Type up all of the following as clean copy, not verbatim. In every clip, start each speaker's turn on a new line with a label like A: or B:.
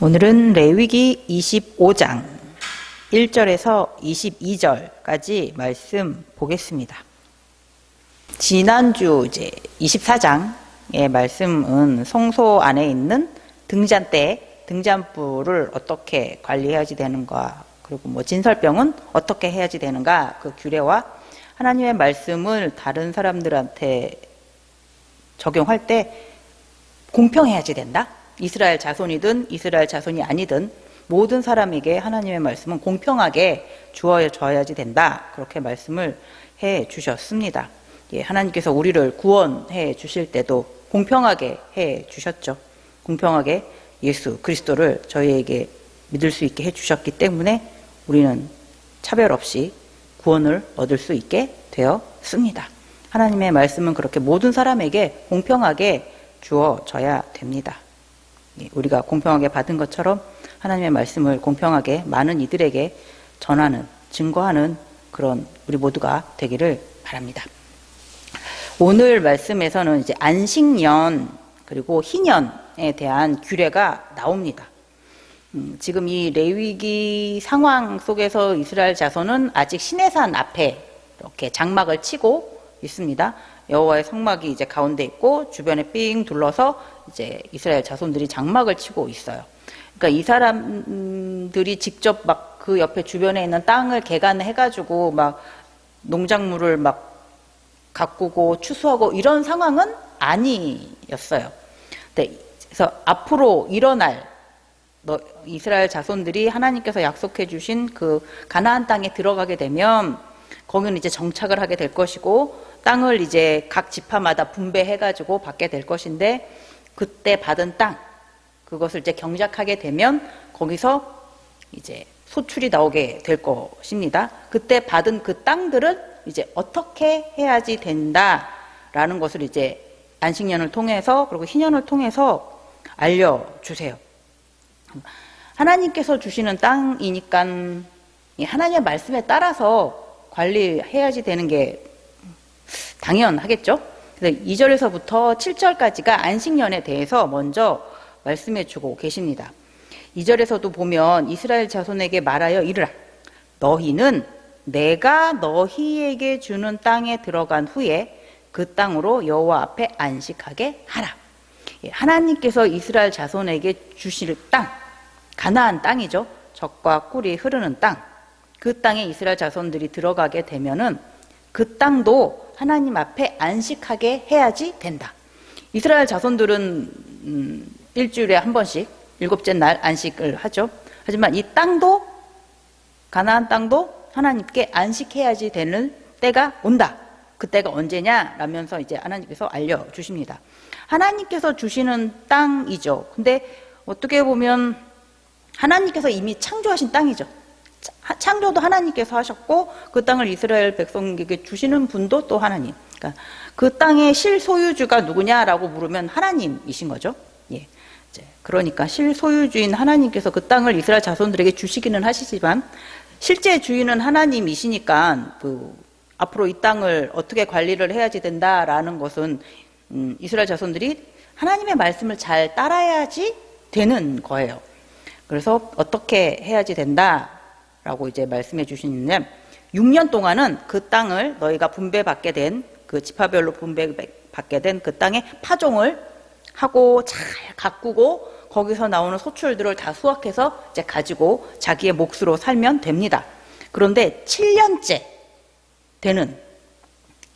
A: 오늘은 레위기 25장 1절에서 22절까지 말씀 보겠습니다. 지난주 이제 24장의 말씀은 성소 안에 있는 등잔대, 등잔불을 어떻게 관리해야지 되는가, 그리고 진설병은 어떻게 해야지 되는가, 그 규례와 하나님의 말씀을 다른 사람들한테 적용할 때 공평해야지 된다. 이스라엘 자손이든 이스라엘 자손이 아니든 모든 사람에게 하나님의 말씀은 공평하게 주어져야지 된다. 그렇게 말씀을 해 주셨습니다. 하나님께서 우리를 구원해 주실 때도 공평하게 해 주셨죠. 공평하게 예수 그리스도를 저희에게 믿을 수 있게 해 주셨기 때문에 우리는 차별 없이 구원을 얻을 수 있게 되었습니다. 하나님의 말씀은 그렇게 모든 사람에게 공평하게 주어져야 됩니다. 우리가 공평하게 받은 것처럼 하나님의 말씀을 공평하게 많은 이들에게 전하는, 증거하는 그런 우리 모두가 되기를 바랍니다. 오늘 말씀에서는 이제 안식년 그리고 희년에 대한 규례가 나옵니다. 지금 이 레위기 상황 속에서 이스라엘 자손은 아직 시내산 앞에 이렇게 장막을 치고 있습니다. 여호와의 성막이 이제 가운데 있고 주변에 삥 둘러서 이제 이스라엘 자손들이 장막을 치고 있어요. 그러니까 이 사람들이 직접 막 그 옆에 주변에 있는 땅을 개간해가지고 막 농작물을 막 가꾸고 추수하고 이런 상황은 아니었어요. 그래서 앞으로 일어날 이스라엘 자손들이 하나님께서 약속해 주신 그 가나안 땅에 들어가게 되면 거기는 이제 정착을 하게 될 것이고 땅을 이제 각 지파마다 분배해가지고 받게 될 것인데 그때 받은 땅, 그것을 이제 경작하게 되면 거기서 이제 소출이 나오게 될 것입니다. 그때 받은 그 땅들은 이제 어떻게 해야지 된다라는 것을 이제 안식년을 통해서 그리고 희년을 통해서 알려주세요. 하나님께서 주시는 땅이니까 하나님의 말씀에 따라서 관리해야지 되는 게 당연하겠죠. 그래서 2절에서부터 7절까지가 안식년에 대해서 먼저 말씀해 주고 계십니다. 2절에서도 보면 이스라엘 자손에게 말하여 이르라. 너희는 내가 너희에게 주는 땅에 들어간 후에 그 땅으로 여호와 앞에 안식하게 하라. 하나님께서 이스라엘 자손에게 주실 땅, 가나안 땅이죠. 젖과 꿀이 흐르는 땅. 그 땅에 이스라엘 자손들이 들어가게 되면은 그 땅도 하나님 앞에 안식하게 해야지 된다. 이스라엘 자손들은 일주일에 한 번씩 일곱째 날 안식을 하죠. 하지만 이 땅도, 가나안 땅도 하나님께 안식해야지 되는 때가 온다. 그때가 언제냐? 라면서 이제 하나님께서 알려주십니다. 하나님께서 주시는 땅이죠. 근데 어떻게 보면 하나님께서 이미 창조하신 땅이죠. 창조도 하나님께서 하셨고 그 땅을 이스라엘 백성에게 주시는 분도 또 하나님. 그러니까 그 땅의 실소유주가 누구냐라고 물으면 하나님이신 거죠. 그러니까 실소유주인 하나님께서 그 땅을 이스라엘 자손들에게 주시기는 하시지만 실제 주인은 하나님이시니까 앞으로 이 땅을 어떻게 관리를 해야지 된다라는 것은 이스라엘 자손들이 하나님의 말씀을 잘 따라야지 되는 거예요. 그래서 어떻게 해야지 된다라고 이제 말씀해 주시는데 6년 동안은 그 땅을 너희가 분배받게 된 그 지파별로 분배받게 된 그 땅에 파종을 하고 잘 가꾸고 거기서 나오는 소출들을 다 수확해서 이제 가지고 자기의 몫으로 살면 됩니다. 그런데 7년째 되는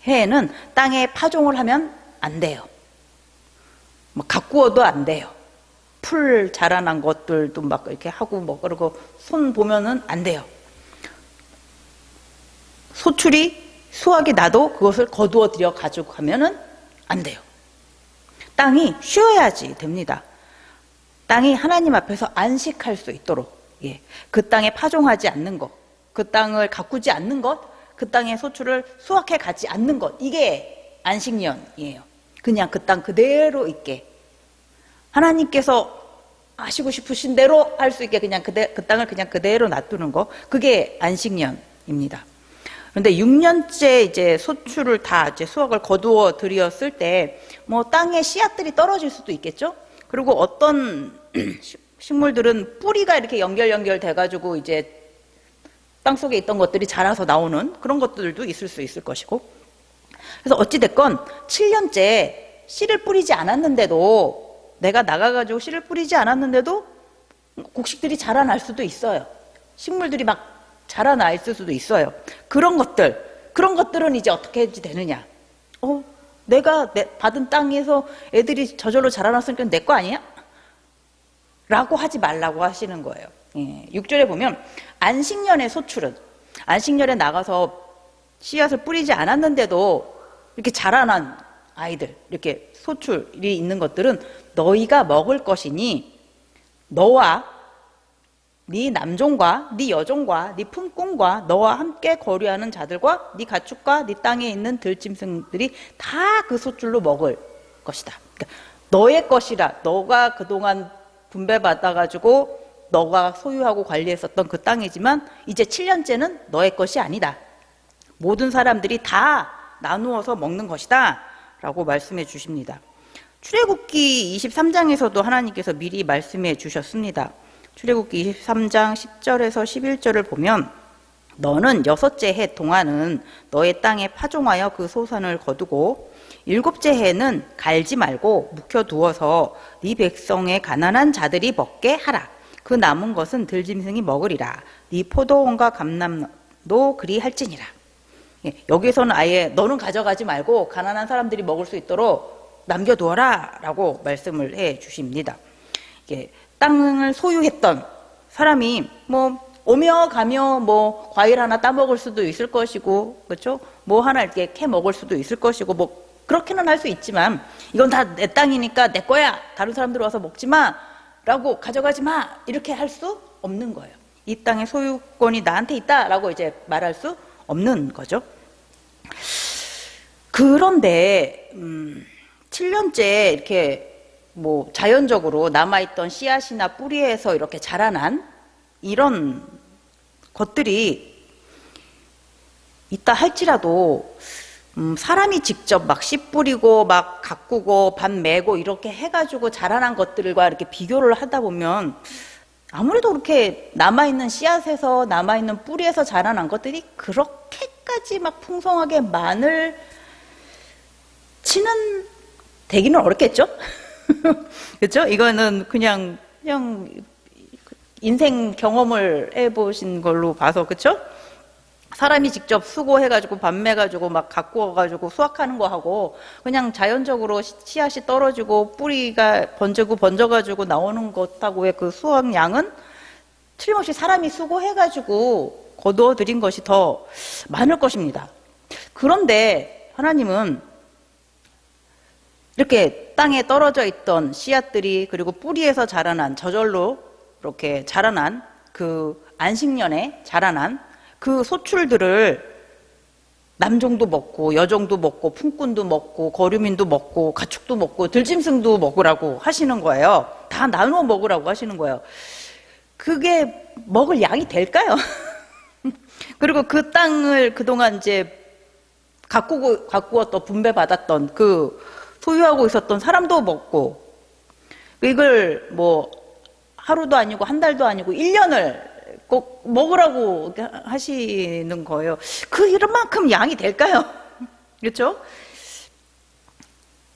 A: 해에는 땅에 파종을 하면 안 돼요. 가꾸어도 안 돼요. 풀 자라난 것들도 막 이렇게 하고 그러고 손 보면은 안 돼요. 소출이 수확이 나도 그것을 거두어 들여 가지고 가면은 안 돼요. 땅이 쉬어야지 됩니다. 땅이 하나님 앞에서 안식할 수 있도록, 그 땅에 파종하지 않는 것, 그 땅을 가꾸지 않는 것, 그 땅의 소출을 수확해 가지 않는 것, 이게 안식년이에요. 그냥 그 땅 그대로 있게 하나님께서 하시고 싶으신 대로 할 수 있게 그냥 그 땅을 그냥 그대로 놔두는 거, 그게 안식년입니다. 그런데 6년째 이제 소출을 다 이제 수확을 거두어 들였을 때 땅에 씨앗들이 떨어질 수도 있겠죠. 그리고 어떤 식물들은 뿌리가 이렇게 연결돼가지고 이제 땅속에 있던 것들이 자라서 나오는 그런 것들도 있을 수 있을 것이고. 그래서 어찌됐건 7년째 씨를 뿌리지 않았는데도, 내가 나가가지고 씨를 뿌리지 않았는데도 곡식들이 자라날 수도 있어요. 식물들이 막 자라나 있을 수도 있어요. 그런 것들은 이제 어떻게 해야지 되느냐. 내가 받은 땅에서 애들이 저절로 자라났으니까 내 거 아니야? 라고 하지 말라고 하시는 거예요. 6절에 보면 안식년의 소출은, 안식년에 나가서 씨앗을 뿌리지 않았는데도 이렇게 자라난 아이들, 이렇게 소출이 있는 것들은 너희가 먹을 것이니 너와 네 남종과 네 여종과 네 품꾼과 너와 함께 거류하는 자들과 네 가축과 네 땅에 있는 들짐승들이 다 그 소출로 먹을 것이다. 그러니까 너의 것이라, 너가 그동안 분배받아가지고 너가 소유하고 관리했었던 그 땅이지만 이제 7년째는 너의 것이 아니다. 모든 사람들이 다 나누어서 먹는 것이다 라고 말씀해 주십니다. 출애굽기 23장에서도 하나님께서 미리 말씀해 주셨습니다. 출애굽기 23장 10절에서 11절을 보면 너는 6째 해 동안은 너의 땅에 파종하여 그 소산을 거두고 7째 해는 갈지 말고 묵혀두어서 네 백성의 가난한 자들이 먹게 하라. 그 남은 것은 들짐승이 먹으리라. 네 포도원과 감람도 그리할지니라. 여기서는 아예 너는 가져가지 말고 가난한 사람들이 먹을 수 있도록 남겨두어라 라고 말씀을 해 주십니다. 땅을 소유했던 사람이 오며 가며 과일 하나 따먹을 수도 있을 것이고, 그렇죠? 하나 이렇게 캐 먹을 수도 있을 것이고, 그렇게는 할 수 있지만 이건 다 내 땅이니까 내 거야. 다른 사람들 와서 먹지 마. 라고 가져가지 마. 이렇게 할 수 없는 거예요. 이 땅의 소유권이 나한테 있다. 라고 이제 말할 수 없는 거죠. 그런데 7년째 이렇게 자연적으로 남아있던 씨앗이나 뿌리에서 이렇게 자라난 이런 것들이 있다 할지라도 사람이 직접 막 씨 뿌리고 막 가꾸고 밭 메고 이렇게 해가지고 자라난 것들과 이렇게 비교를 하다 보면 아무래도 그렇게 남아있는 씨앗에서 남아있는 뿌리에서 자라난 것들이 그렇게까지 막 풍성하게 마늘 치는 되기는 어렵겠죠? 그렇죠? 이거는 그냥 인생 경험을 해보신 걸로 봐서, 그렇죠? 사람이 직접 수고해가지고 밤매가지고 막 가꾸어가지고 수확하는 거 하고 그냥 자연적으로 씨앗이 떨어지고 뿌리가 번져가지고 나오는 것하고의 그 수확량은 틀림없이 사람이 수고해가지고 거두어들인 것이 더 많을 것입니다. 그런데 하나님은 이렇게 땅에 떨어져 있던 씨앗들이 그리고 뿌리에서 자라난, 저절로 이렇게 자라난 그 안식년에 자라난 그 소출들을 남종도 먹고 여종도 먹고 품꾼도 먹고 거류민도 먹고 가축도 먹고 들짐승도 먹으라고 하시는 거예요. 다 나누어 먹으라고 하시는 거예요. 그게 먹을 양이 될까요? 그리고 그 땅을 그동안 이제 가꾸어 또 분배받았던 그 소유하고 있었던 사람도 먹고, 이걸 하루도 아니고 한 달도 아니고 1년을 꼭 먹으라고 하시는 거예요. 이런만큼 양이 될까요? 그렇죠?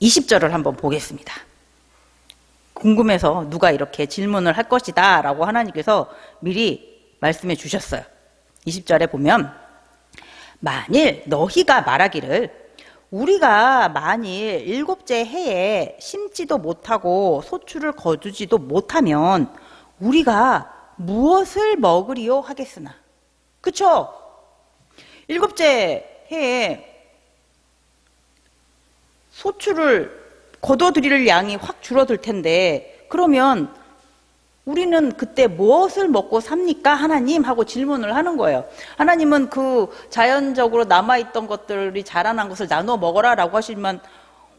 A: 20절을 한번 보겠습니다. 궁금해서 누가 이렇게 질문을 할 것이다 라고 하나님께서 미리 말씀해 주셨어요. 20절에 보면 만일 너희가 말하기를 우리가 만일 7째 해에 심지도 못하고 소출을 거두지도 못하면 우리가 무엇을 먹으리요 하겠으나. 그쵸? 7째 해에 소출을 거둬들일 양이 확 줄어들 텐데 그러면 우리는 그때 무엇을 먹고 삽니까? 하나님 하고 질문을 하는 거예요. 하나님은 그 자연적으로 남아있던 것들이 자라난 것을 나누어 먹어라 라고 하시면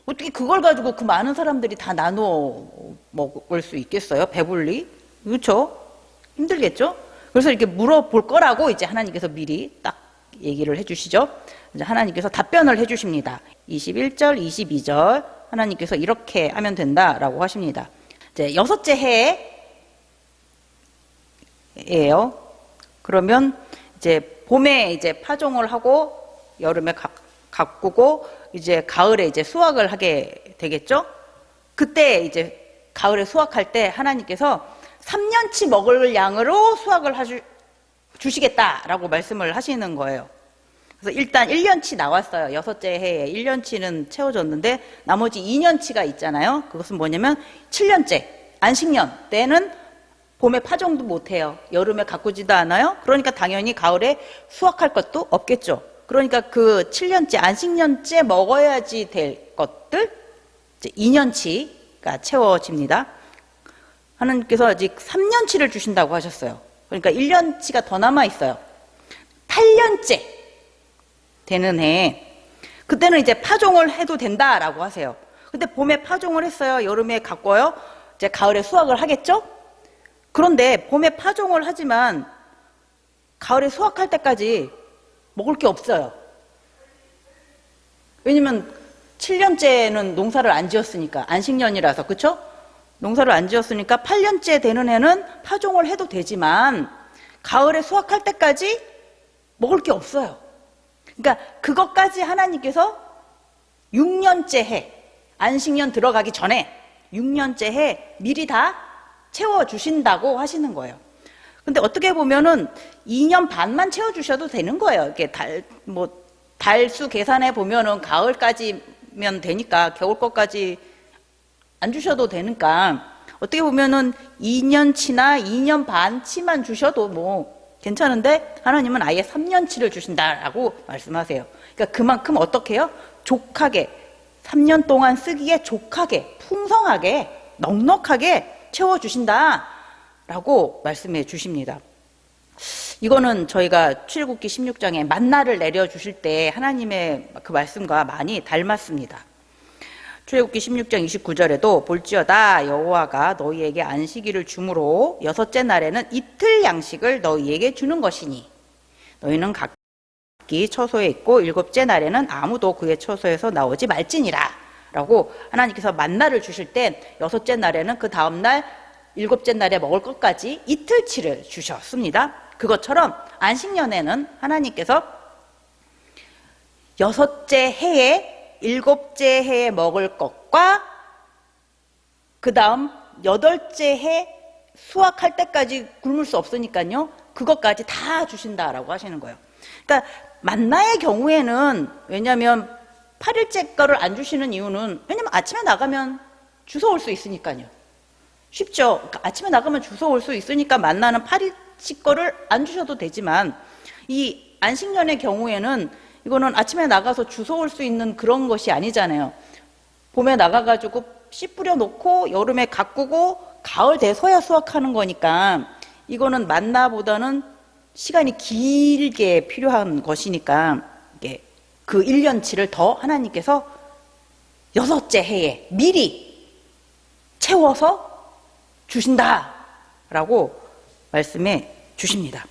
A: 어떻게 그걸 가지고 그 많은 사람들이 다 나누어 먹을 수 있겠어요? 배불리? 그렇죠? 힘들겠죠? 그래서 이렇게 물어볼 거라고 이제 하나님께서 미리 딱 얘기를 해주시죠. 이제 하나님께서 답변을 해주십니다. 21절, 22절 하나님께서 이렇게 하면 된다라고 하십니다. 이제 6째 해에 그러면 이제 봄에 이제 파종을 하고 여름에 가꾸고 이제 가을에 이제 수확을 하게 되겠죠? 그때 이제 가을에 수확할 때 하나님께서 3년치 먹을 양으로 수확을 주시겠다라고 말씀을 하시는 거예요. 그래서 일단 1년치 나왔어요. 여섯째 해에 1년치는 채워졌는데 나머지 2년치가 있잖아요. 그것은 뭐냐면 7년째 안식년 때는 봄에 파종도 못해요. 여름에 가꾸지도 않아요. 그러니까 당연히 가을에 수확할 것도 없겠죠. 그러니까 그 7년째 안식년째 먹어야지 될 것들 이제 2년치가 채워집니다. 하나님께서 아직 3년치를 주신다고 하셨어요. 그러니까 1년치가 더 남아 있어요. 8년째 되는 해에 그때는 이제 파종을 해도 된다라고 하세요. 근데 봄에 파종을 했어요. 여름에 가꿔요. 이제 가을에 수확을 하겠죠? 그런데 봄에 파종을 하지만 가을에 수확할 때까지 먹을 게 없어요. 왜냐면 7년째는 농사를 안 지었으니까 안식년이라서 그쵸? 농사를 안 지었으니까 8년째 되는 해는 파종을 해도 되지만 가을에 수확할 때까지 먹을 게 없어요. 그러니까 그것까지 하나님께서 6년째 해, 안식년 들어가기 전에 6년째 해 미리 다 채워주신다고 하시는 거예요. 근데 어떻게 보면은 2년 반만 채워주셔도 되는 거예요. 이렇게 달수 계산해 보면은 가을까지면 되니까 겨울 것까지 안 주셔도 되니까 어떻게 보면은 2년치나 2년 반치만 주셔도 뭐 괜찮은데 하나님은 아예 3년치를 주신다라고 말씀하세요. 그러니까 그만큼 어떻게 해요? 족하게 3년 동안 쓰기에 족하게 풍성하게 넉넉하게 채워주신다라고 말씀해 주십니다. 이거는 저희가 출애굽기 16장에 만나를 내려주실 때 하나님의 그 말씀과 많이 닮았습니다. 출애굽기 16장 29절에도 볼지어다 여호와가 너희에게 안식일을 주므로 여섯째 날에는 이틀 양식을 너희에게 주는 것이니 너희는 각기 처소에 있고 일곱째 날에는 아무도 그의 처소에서 나오지 말지니라 라고 하나님께서 만나를 주실 땐 여섯째 날에는 그 다음날 일곱째 날에 먹을 것까지 이틀치를 주셨습니다. 그것처럼 안식년에는 하나님께서 여섯째 해에 일곱째 해에 먹을 것과 그 다음 여덟째 해 수확할 때까지 굶을 수 없으니까요. 그것까지 다 주신다라고 하시는 거예요. 그러니까 만나의 경우에는 왜냐하면 8일째 거를 안 주시는 이유는 왜냐면 아침에 나가면 주워올 수 있으니까요. 쉽죠. 그러니까 아침에 나가면 주워올 수 있으니까 만나는 8일치 거를 안 주셔도 되지만 이 안식년의 경우에는 이거는 아침에 나가서 주워올 수 있는 그런 것이 아니잖아요. 봄에 나가가지고 씨 뿌려 놓고 여름에 가꾸고 가을 돼서야 수확하는 거니까 이거는 만나보다는 시간이 길게 필요한 것이니까 이게 그 1년치를 더 하나님께서 여섯째 해에 미리 채워서 주신다라고 말씀해 주십니다.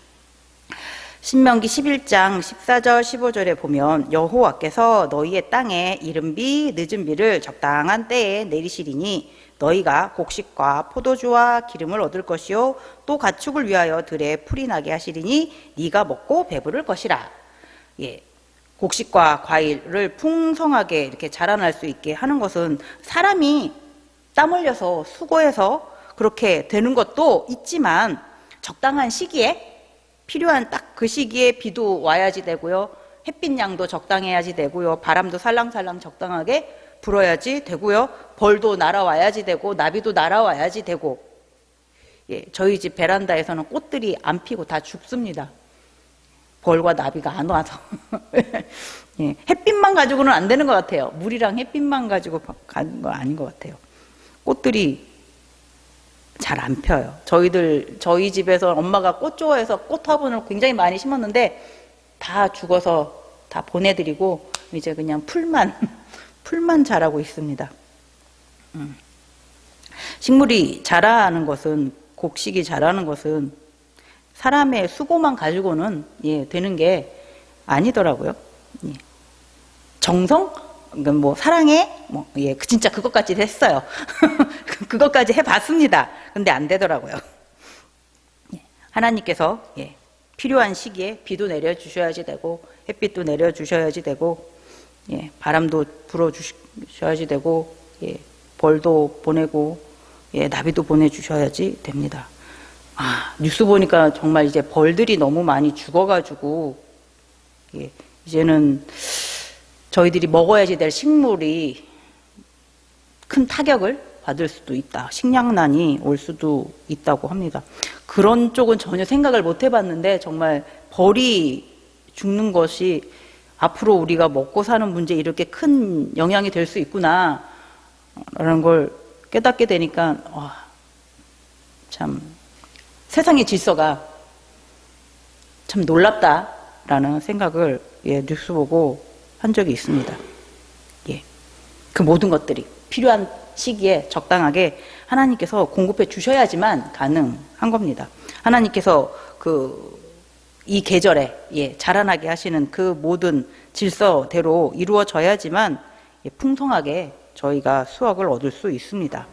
A: 신명기 11장 14절 15절에 보면 여호와께서 너희의 땅에 이른 비 늦은 비를 적당한 때에 내리시리니 너희가 곡식과 포도주와 기름을 얻을 것이요 또 가축을 위하여 들에 풀이 나게 하시리니 네가 먹고 배부를 것이라. 예, 곡식과 과일을 풍성하게 이렇게 자라날 수 있게 하는 것은 사람이 땀 흘려서 수고해서 그렇게 되는 것도 있지만 적당한 시기에 필요한 딱 그 시기에 비도 와야지 되고요. 햇빛 양도 적당해야지 되고요. 바람도 살랑살랑 적당하게 불어야지 되고요. 벌도 날아와야지 되고 나비도 날아와야지 되고. 예, 저희 집 베란다에서는 꽃들이 안 피고 다 죽습니다. 벌과 나비가 안 와서. 예, 햇빛만 가지고는 안 되는 것 같아요. 물이랑 햇빛만 가지고 가는 건 아닌 것 같아요. 꽃들이 잘 안 펴요. 저희 집에서 엄마가 꽃 좋아해서 꽃 화분을 굉장히 많이 심었는데 다 죽어서 다 보내드리고 이제 그냥 풀만 자라고 있습니다. 식물이 자라는 것은 곡식이 자라는 것은 사람의 수고만 가지고는 되는 게 아니더라고요. 예. 정성? 뭐 사랑해? 진짜 그것까지 했어요. 그것까지 해봤습니다. 근데 안 되더라고요. 하나님께서 필요한 시기에 비도 내려주셔야지 되고 햇빛도 내려주셔야지 되고 바람도 불어주셔야지 되고 벌도 보내고 나비도 보내주셔야지 됩니다. 뉴스 보니까 정말 이제 벌들이 너무 많이 죽어가지고 이제는 저희들이 먹어야지 될 식물이 큰 타격을 받을 수도 있다. 식량난이 올 수도 있다고 합니다. 그런 쪽은 전혀 생각을 못 해봤는데 정말 벌이 죽는 것이 앞으로 우리가 먹고 사는 문제에 이렇게 큰 영향이 될 수 있구나 라는 걸 깨닫게 되니까 참 세상의 질서가 참 놀랍다라는 생각을 뉴스 보고 한 적이 있습니다. 그 모든 것들이 필요한 시기에 적당하게 하나님께서 공급해 주셔야지만 가능한 겁니다. 하나님께서 이 계절에 자라나게 하시는 그 모든 질서대로 이루어져야지만 풍성하게 저희가 수확을 얻을 수 있습니다.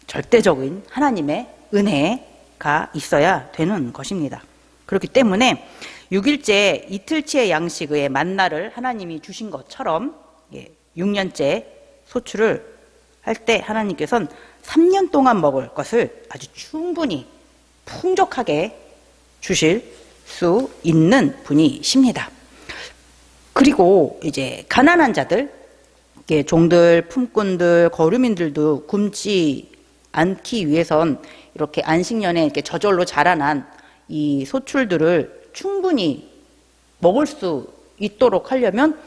A: 절대적인 하나님의 은혜가 있어야 되는 것입니다. 그렇기 때문에 6일째 이틀치의 양식의 만나를 하나님이 주신 것처럼 6년째 소출을 할 때 하나님께서는 3년 동안 먹을 것을 아주 충분히 풍족하게 주실 수 있는 분이십니다. 그리고 이제 가난한 자들, 종들, 품꾼들, 거류민들도 굶지 않기 위해선 이렇게 안식년에 이렇게 저절로 자라난 이 소출들을 충분히 먹을 수 있도록 하려면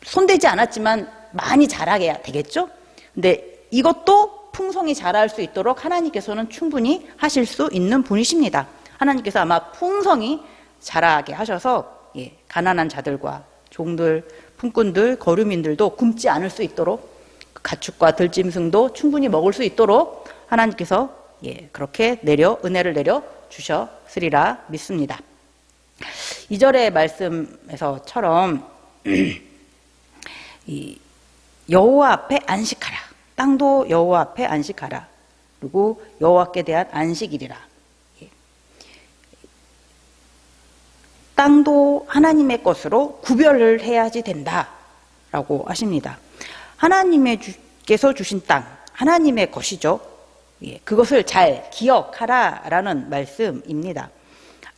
A: 손대지 않았지만 많이 자라게 되겠죠? 근데 이것도 풍성히 자랄 수 있도록 하나님께서는 충분히 하실 수 있는 분이십니다. 하나님께서 아마 풍성히 자라게 하셔서 가난한 자들과 종들, 품꾼들, 거류민들도 굶지 않을 수 있도록 가축과 들짐승도 충분히 먹을 수 있도록 하나님께서 그렇게 은혜를 내려 주셨으리라 믿습니다. 2절의 말씀에서처럼 여호와 앞에 안식하라. 땅도 여호와 앞에 안식하라. 그리고 여호와께 대한 안식일이라. 땅도 하나님의 것으로 구별을 해야지 된다라고 하십니다. 하나님께서 주신 땅, 하나님의 것이죠. 그것을 잘 기억하라라는 말씀입니다.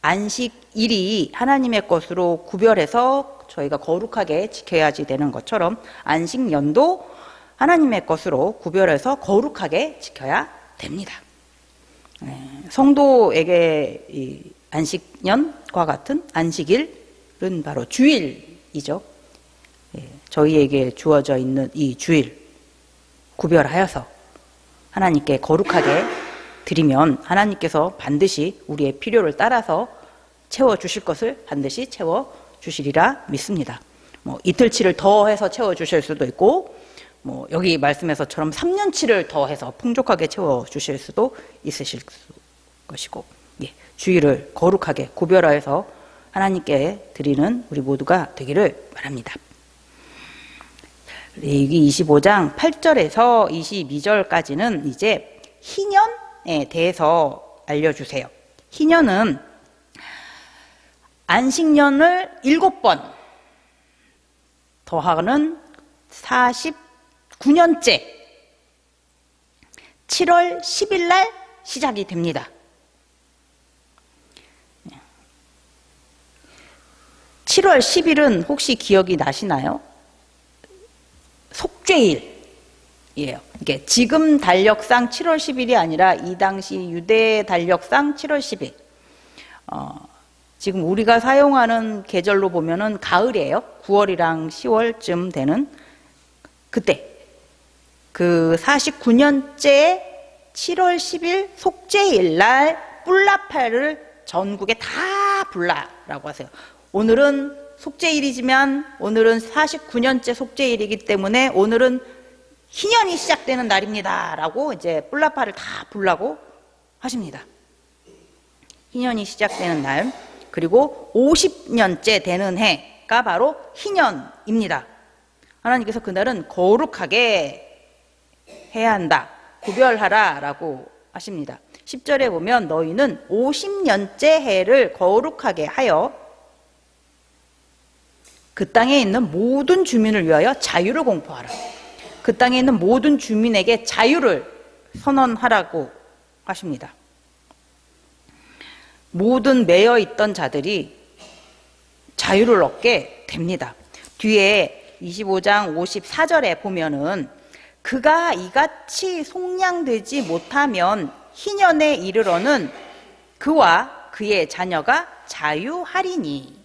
A: 안식일이 하나님의 것으로 구별해서 저희가 거룩하게 지켜야지 되는 것처럼 안식년도 하나님의 것으로 구별해서 거룩하게 지켜야 됩니다. 성도에게 이 안식년과 같은 안식일은 바로 주일이죠. 저희에게 주어져 있는 이 주일 구별하여서 하나님께 거룩하게 드리면 하나님께서 반드시 우리의 필요를 따라서 채워주실 것을 반드시 채워주시리라 믿습니다. 이틀치를 더해서 채워주실 수도 있고 여기 말씀에서처럼 3년치를 더해서 풍족하게 채워주실 수도 있으실 것이고 주일을 거룩하게 구별하여서 하나님께 드리는 우리 모두가 되기를 바랍니다. 레위기 25장 8절에서 22절까지는 이제 희년에 대해서 알려주세요. 희년은 안식년을 7번 더하는 49년째 7월 10일 날 시작이 됩니다. 7월 10일은 혹시 기억이 나시나요? 속죄일이에요. 이게 지금 달력상 7월 10일이 아니라 이 당시 유대 달력상 7월 10일. 지금 우리가 사용하는 계절로 보면은 가을이에요. 9월이랑 10월쯤 되는 그때 그 49년째 7월 10일 속죄일 날 뿔라파를 전국에 다 불라라고 하세요. 오늘은 속죄일이지만 오늘은 49년째 속죄일이기 때문에 오늘은 희년이 시작되는 날입니다 라고 이제 뿔라파를 다 불라고 하십니다. 희년이 시작되는 날, 그리고 50년째 되는 해가 바로 희년입니다. 하나님께서 그날은 거룩하게 해야 한다, 구별하라 라고 하십니다. 10절에 보면 너희는 50년째 해를 거룩하게 하여 그 땅에 있는 모든 주민을 위하여 자유를 공포하라. 그 땅에 있는 모든 주민에게 자유를 선언하라고 하십니다. 모든 매여 있던 자들이 자유를 얻게 됩니다. 뒤에 25장 54절에 보면은 그가 이같이 속량되지 못하면 희년에 이르러는 그와 그의 자녀가 자유하리니.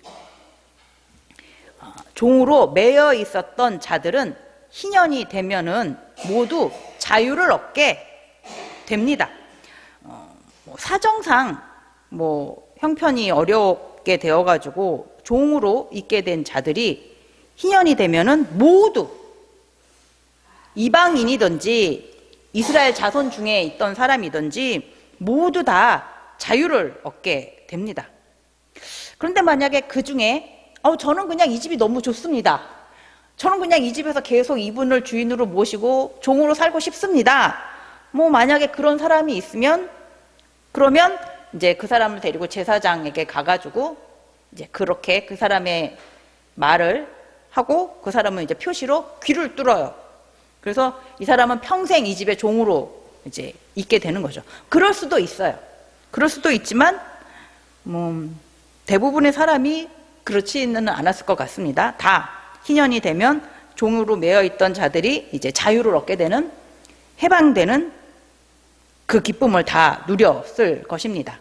A: 종으로 매여 있었던 자들은 희년이 되면은 모두 자유를 얻게 됩니다. 사정상 형편이 어렵게 되어가지고 종으로 있게 된 자들이 희년이 되면은 모두 이방인이든지 이스라엘 자손 중에 있던 사람이든지 모두 다 자유를 얻게 됩니다. 그런데 만약에 그 중에 저는 그냥 이 집이 너무 좋습니다. 저는 그냥 이 집에서 계속 이분을 주인으로 모시고 종으로 살고 싶습니다. 만약에 그런 사람이 있으면 그러면 이제 그 사람을 데리고 제사장에게 가가지고 이제 그렇게 그 사람의 말을 하고 그 사람은 이제 표시로 귀를 뚫어요. 그래서 이 사람은 평생 이 집의 종으로 이제 있게 되는 거죠. 그럴 수도 있어요. 그럴 수도 있지만 대부분의 사람이 그렇지는 않았을 것 같습니다. 다 희년이 되면 종으로 매여 있던 자들이 이제 자유를 얻게 되는, 해방되는 그 기쁨을 다 누렸을 것입니다.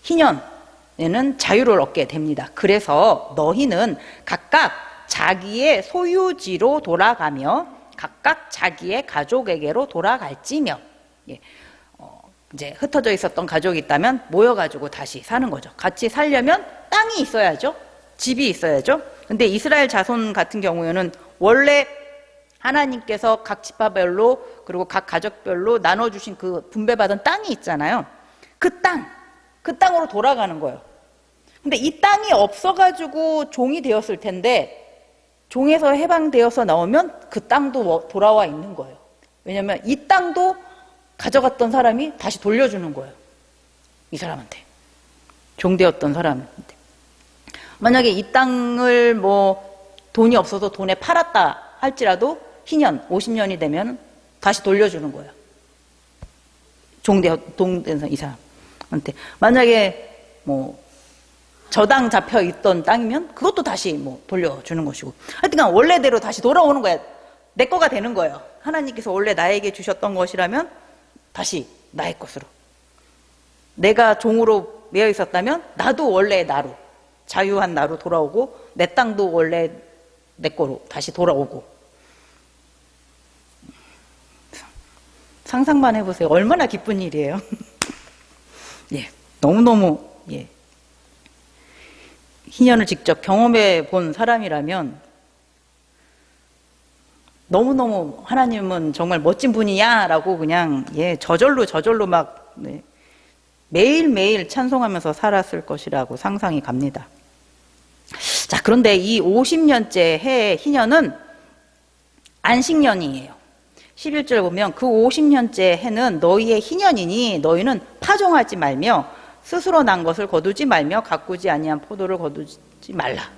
A: 희년에는 자유를 얻게 됩니다. 그래서 너희는 각각 자기의 소유지로 돌아가며 각각 자기의 가족에게로 돌아갈지며. 이제 흩어져 있었던 가족이 있다면 모여가지고 다시 사는 거죠. 같이 살려면 땅이 있어야죠. 집이 있어야죠. 근데 이스라엘 자손 같은 경우에는 원래 하나님께서 각 지파별로 그리고 각 가족별로 나눠주신 그 분배받은 땅이 있잖아요. 그 땅으로 돌아가는 거예요. 근데 이 땅이 없어가지고 종이 되었을 텐데 종에서 해방되어서 나오면 그 땅도 돌아와 있는 거예요. 왜냐하면 이 땅도 가져갔던 사람이 다시 돌려주는 거예요. 이 사람한테. 종되었던 사람한테. 만약에 이 땅을 돈이 없어서 돈에 팔았다 할지라도 희년, 50년이 되면 다시 돌려주는 거예요. 종된 이 사람한테. 만약에 저당 잡혀 있던 땅이면 그것도 다시 돌려주는 것이고. 하여튼 원래대로 다시 돌아오는 거야. 내 거가 되는 거예요. 하나님께서 원래 나에게 주셨던 것이라면 다시 나의 것으로. 내가 종으로 매여 있었다면 나도 원래 나로, 자유한 나로 돌아오고 내 땅도 원래 내 거로 다시 돌아오고. 상상만 해보세요. 얼마나 기쁜 일이에요. 예, 너무너무 희년을 직접 경험해 본 사람이라면 너무너무 하나님은 정말 멋진 분이야 라고 그냥 저절로 막 매일매일 찬송하면서 살았을 것이라고 상상이 갑니다. 자, 그런데 이 50년째 해의 희년은 안식년이에요. 11절 보면 그 50년째 해는 너희의 희년이니 너희는 파종하지 말며 스스로 난 것을 거두지 말며 가꾸지 아니한 포도를 거두지 말라.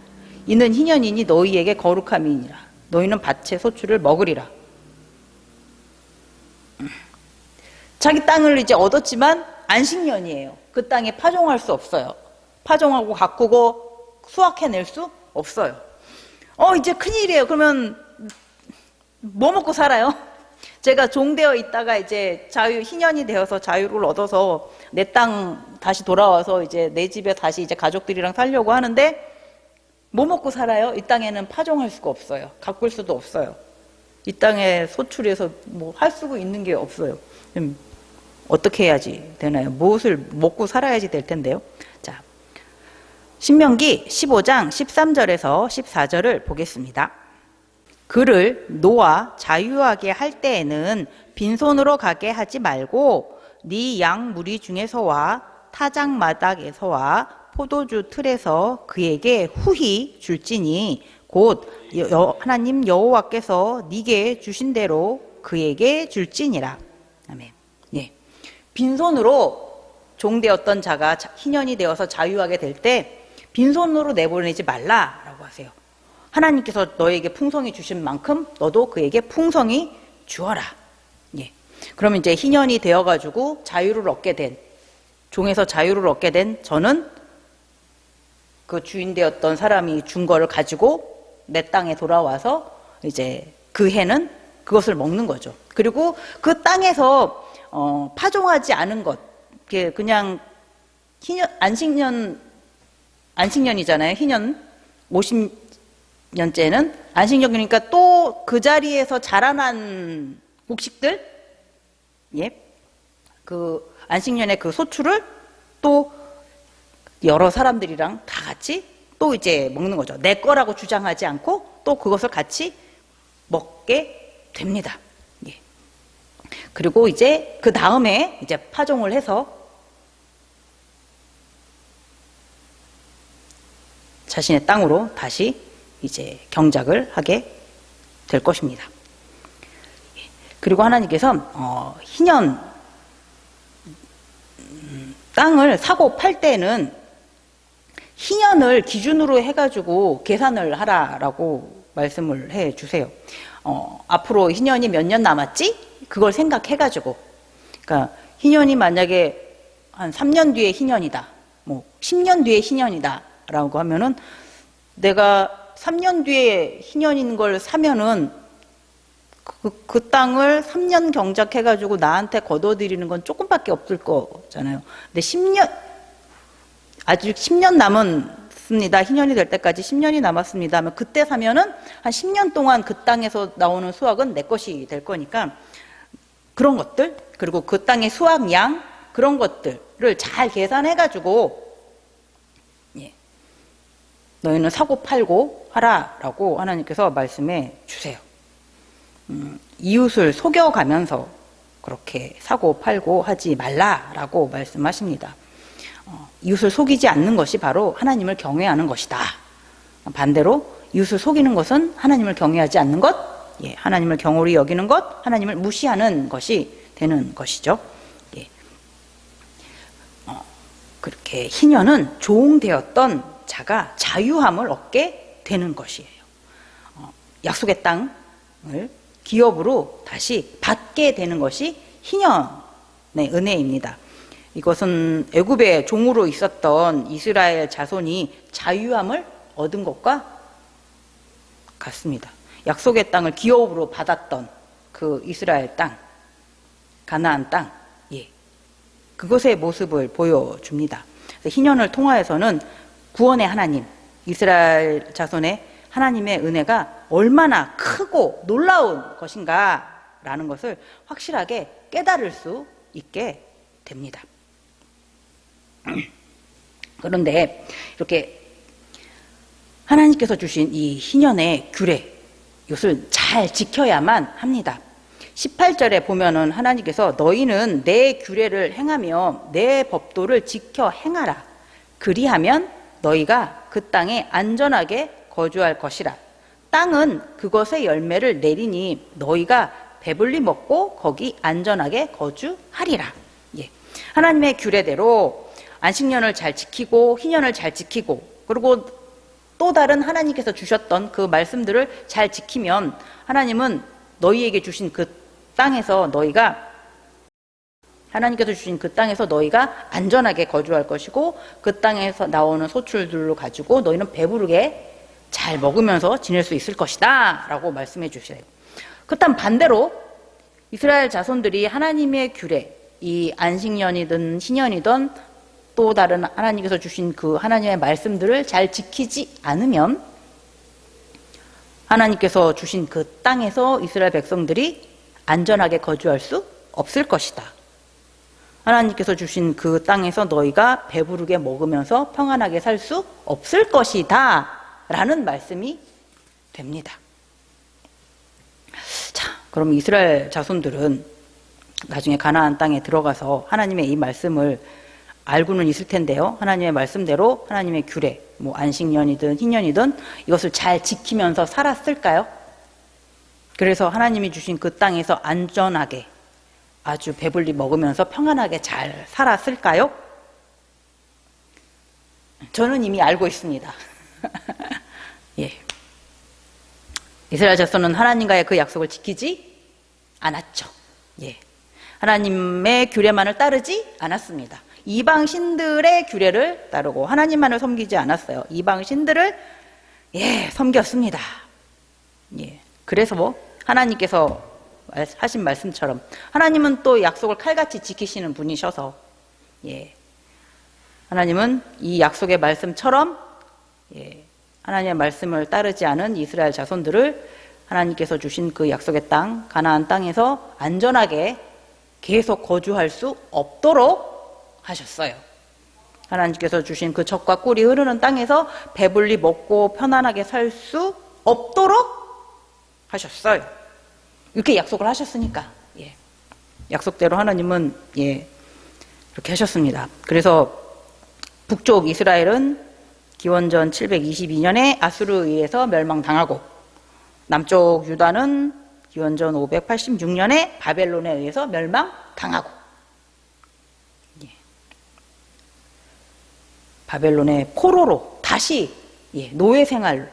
A: 이는 희년이니 너희에게 거룩함이니라. 너희는 밭의 소출을 먹으리라. 자기 땅을 이제 얻었지만 안식년이에요. 그 땅에 파종할 수 없어요. 파종하고 가꾸고 수확해낼 수 없어요. 이제 큰일이에요. 그러면 뭐 먹고 살아요? 제가 종되어 있다가 이제 희년이 되어서 자유를 얻어서 내 땅 다시 돌아와서 이제 내 집에 다시 이제 가족들이랑 살려고 하는데 뭐 먹고 살아요? 이 땅에는 파종할 수가 없어요. 가꿀 수도 없어요. 이 땅에 소출해서 할 수가 있는 게 없어요. 어떻게 해야지 되나요? 무엇을 먹고 살아야지 될 텐데요. 자, 신명기 15장 13절에서 14절을 보겠습니다. 그를 놓아 자유하게 할 때에는 빈손으로 가게 하지 말고 네 양 무리 중에서와 타작 마닥에서와 포도주 틀에서 그에게 후히 줄지니 곧 하나님 여호와께서 네게 주신 대로 그에게 줄지니라. 아멘. 빈손으로 종되었던 자가 희년이 되어서 자유하게 될 때 빈손으로 내보내지 말라라고 하세요. 하나님께서 너에게 풍성히 주신 만큼 너도 그에게 풍성히 주어라. 예. 그러면 이제 희년이 되어가지고 자유를 얻게 된, 종에서 자유를 얻게 된 저는 그 주인 되었던 사람이 준 거를 가지고 내 땅에 돌아와서 이제 그 해는 그것을 먹는 거죠. 그리고 그 땅에서 파종하지 않은 것, 그냥 안식년이잖아요. 희년 50년째는 안식년이니까 또 그 자리에서 자라난 곡식들, 예, 그 안식년의 그 소출을 또 여러 사람들이랑 다 같이 또 이제 먹는 거죠. 내 거라고 주장하지 않고 또 그것을 같이 먹게 됩니다. 예. 그리고 이제 그 다음에 이제 파종을 해서 자신의 땅으로 다시 이제 경작을 하게 될 것입니다. 그리고 하나님께서 희년 땅을 사고 팔 때는 희년을 기준으로 해가지고 계산을 하라라고 말씀을 해 주세요. 앞으로 희년이 몇 년 남았지? 그걸 생각해가지고, 그러니까 희년이 만약에 한 3년 뒤에 희년이다, 뭐 10년 뒤에 희년이다 라고 하면은 내가 3년 뒤에 희년인 걸 사면은 그 땅을 3년 경작해가지고 나한테 거둬들이는 건 조금밖에 없을 거잖아요. 근데 아직 10년 남았습니다. 희년이 될 때까지 10년이 남았습니다 하면 그때 사면은 한 10년 동안 그 땅에서 나오는 수확은 내 것이 될 거니까 그런 것들, 그리고 그 땅의 수확량, 그런 것들을 잘 계산해가지고 너희는 사고 팔고 하라라고 하나님께서 말씀해 주세요. 이웃을 속여가면서 그렇게 사고 팔고 하지 말라라고 말씀하십니다. 이웃을 속이지 않는 것이 바로 하나님을 경외하는 것이다. 반대로 이웃을 속이는 것은 하나님을 경외하지 않는 것, 예, 하나님을 경홀히 여기는 것, 하나님을 무시하는 것이 되는 것이죠. 예. 그렇게 희년은 종되었던 자가 자유함을 얻게 되는 것이에요. 약속의 땅을 기업으로 다시 받게 되는 것이 희년의 은혜입니다. 이것은 애굽의 종으로 있었던 이스라엘 자손이 자유함을 얻은 것과 같습니다. 약속의 땅을 기업으로 받았던 그 이스라엘 땅, 가나안 땅, 예, 그것의 모습을 보여줍니다. 희년을 통하여서는 구원의 하나님, 이스라엘 자손의 하나님의 은혜가 얼마나 크고 놀라운 것인가라는 것을 확실하게 깨달을 수 있게 됩니다. 그런데 이렇게 하나님께서 주신 이 희년의 규례, 이것을 잘 지켜야만 합니다. 18절에 보면은 하나님께서 너희는 내 규례를 행하며 내 법도를 지켜 행하라. 그리하면 너희가 그 땅에 안전하게 거주할 것이라. 땅은 그것의 열매를 내리니 너희가 배불리 먹고 거기 안전하게 거주하리라. 예. 하나님의 규례대로 안식년을 잘 지키고 희년을 잘 지키고 그리고 또 다른 하나님께서 주셨던 그 말씀들을 잘 지키면 하나님은 너희에게 주신 그 땅에서 하나님께서 주신 그 땅에서 너희가 안전하게 거주할 것이고 그 땅에서 나오는 소출들로 가지고 너희는 배부르게 잘 먹으면서 지낼 수 있을 것이다 라고 말씀해 주세요. 그렇다면 반대로 이스라엘 자손들이 하나님의 규례, 이 안식년이든 희년이든 또 다른 하나님께서 주신 그 하나님의 말씀들을 잘 지키지 않으면 하나님께서 주신 그 땅에서 이스라엘 백성들이 안전하게 거주할 수 없을 것이다. 하나님께서 주신 그 땅에서 너희가 배부르게 먹으면서 평안하게 살 수 없을 것이다 라는 말씀이 됩니다. 자, 그럼 이스라엘 자손들은 나중에 가나안 땅에 들어가서 하나님의 이 말씀을 알고는 있을 텐데요. 하나님의 말씀대로 하나님의 규례, 뭐 안식년이든 희년이든 이것을 잘 지키면서 살았을까요? 그래서 하나님이 주신 그 땅에서 안전하게 아주 배불리 먹으면서 평안하게 잘 살았을까요? 저는 이미 알고 있습니다. 예. 이스라엘 자손은 하나님과의 그 약속을 지키지 않았죠. 예. 하나님의 규례만을 따르지 않았습니다. 이방 신들의 규례를 따르고 하나님만을 섬기지 않았어요. 이방 신들을 섬겼습니다. 예. 그래서 하나님께서 하신 말씀처럼 하나님은 또 약속을 칼같이 지키시는 분이셔서 하나님은 이 약속의 말씀처럼 하나님의 말씀을 따르지 않은 이스라엘 자손들을 하나님께서 주신 그 약속의 땅, 가나안 땅에서 안전하게 계속 거주할 수 없도록 하셨어요. 하나님께서 주신 그 젖과 꿀이 흐르는 땅에서 배불리 먹고 편안하게 살 수 없도록 하셨어요. 이렇게 약속을 하셨으니까 약속대로 하나님은 이렇게 하셨습니다. 그래서 북쪽 이스라엘은 기원전 722년에 아수르에 의해서 멸망당하고 남쪽 유다는 기원전 586년에 바벨론에 의해서 멸망당하고 바벨론의 포로로 다시 노예 생활을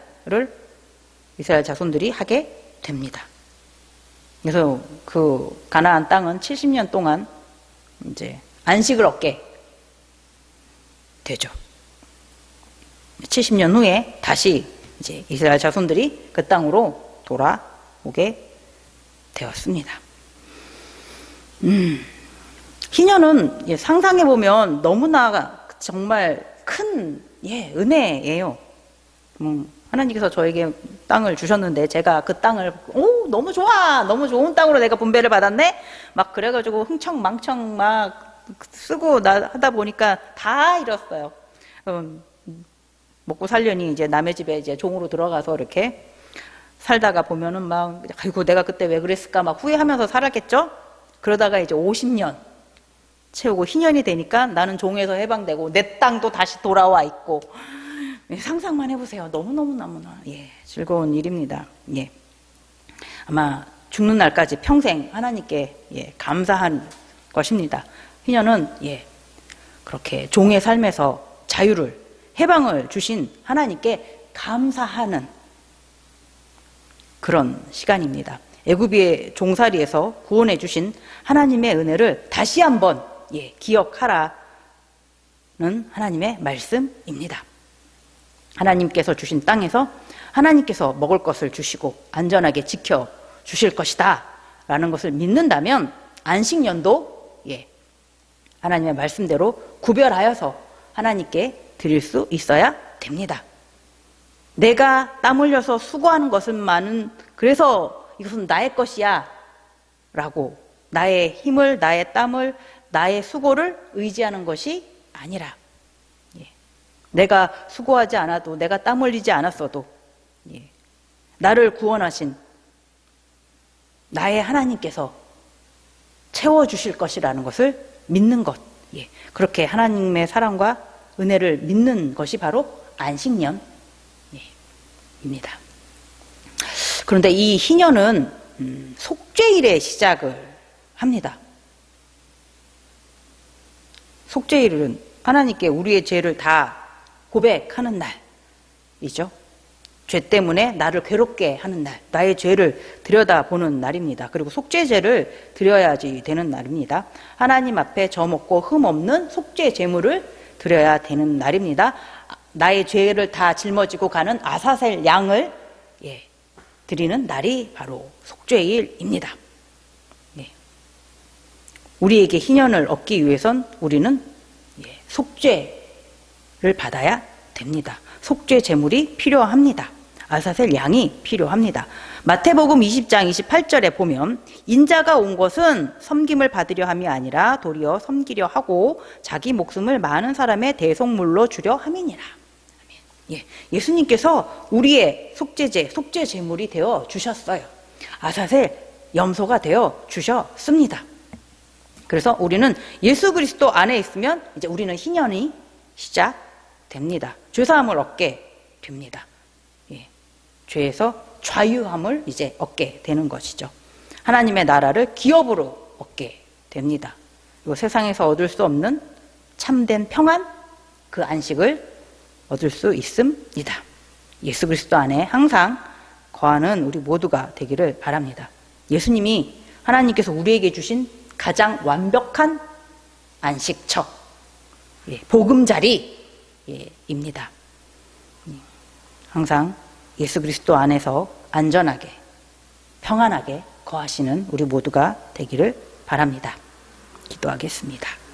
A: 이스라엘 자손들이 하게 됩니다. 그래서 그 가나안 땅은 70년 동안 이제 안식을 얻게 되죠. 70년 후에 다시 이제 이스라엘 자손들이 그 땅으로 돌아오게 되었습니다. 희년은 상상해 보면 너무나 정말 큰 은혜예요. 하나님께서 저에게 땅을 주셨는데 제가 그 땅을 너무 좋아, 너무 좋은 땅으로 내가 분배를 받았네. 막 그래가지고 흥청망청 막 쓰고 하다 보니까 다 잃었어요. 먹고 살려니 이제 남의 집에 이제 종으로 들어가서 이렇게 살다가 보면은 막 아이고 내가 그때 왜 그랬을까 막 후회하면서 살았겠죠. 그러다가 이제 50년 채우고 희년이 되니까 나는 종에서 해방되고 내 땅도 다시 돌아와 있고 상상만 해보세요. 너무너무너무나 즐거운 일입니다. 아마 죽는 날까지 평생 하나님께 감사한 것입니다. 희년은 그렇게 종의 삶에서 자유를 해방을 주신 하나님께 감사하는 그런 시간입니다. 애굽의 종살이에서 구원해 주신 하나님의 은혜를 다시 한번 기억하라는 하나님의 말씀입니다. 하나님께서 주신 땅에서 하나님께서 먹을 것을 주시고 안전하게 지켜 주실 것이다 라는 것을 믿는다면 안식년도 하나님의 말씀대로 구별하여서 하나님께 드릴 수 있어야 됩니다. 내가 땀 흘려서 수고하는 것은만은 그래서 이것은 나의 것이야 라고 나의 힘을, 나의 땀을, 나의 수고를 의지하는 것이 아니라 내가 수고하지 않아도 내가 땀 흘리지 않았어도 나를 구원하신 나의 하나님께서 채워주실 것이라는 것을 믿는 것, 그렇게 하나님의 사랑과 은혜를 믿는 것이 바로 안식년입니다. 그런데 이 희년은 속죄일의 시작을 합니다. 속죄일은 하나님께 우리의 죄를 다 고백하는 날이죠. 죄 때문에 나를 괴롭게 하는 날, 나의 죄를 들여다보는 날입니다. 그리고 속죄제를 드려야지 되는 날입니다. 하나님 앞에 점없고 흠 없는 속죄 제물을 드려야 되는 날입니다. 나의 죄를 다 짊어지고 가는 아사셀 양을 드리는 날이 바로 속죄일입니다. 우리에게 희년을 얻기 위해선 우리는 속죄를 받아야 됩니다. 속죄 제물이 필요합니다. 아사셀 양이 필요합니다. 마태복음 20장 28절에 보면 인자가 온 것은 섬김을 받으려 함이 아니라 도리어 섬기려 하고 자기 목숨을 많은 사람의 대속물로 주려 함이니라. 예수님께서 우리의 속죄제, 속죄 제물이 되어 주셨어요. 아사셀 염소가 되어 주셨습니다. 그래서 우리는 예수 그리스도 안에 있으면 이제 우리는 희년이 시작됩니다. 죄사함을 얻게 됩니다. 죄에서 자유함을 이제 얻게 되는 것이죠. 하나님의 나라를 기업으로 얻게 됩니다. 이 세상에서 얻을 수 없는 참된 평안, 그 안식을 얻을 수 있습니다. 예수 그리스도 안에 항상 거하는 우리 모두가 되기를 바랍니다. 예수님이 하나님께서 우리에게 주신 가장 완벽한 안식처, 보금자리입니다. 항상 예수 그리스도 안에서 안전하게, 평안하게 거하시는 우리 모두가 되기를 바랍니다. 기도하겠습니다.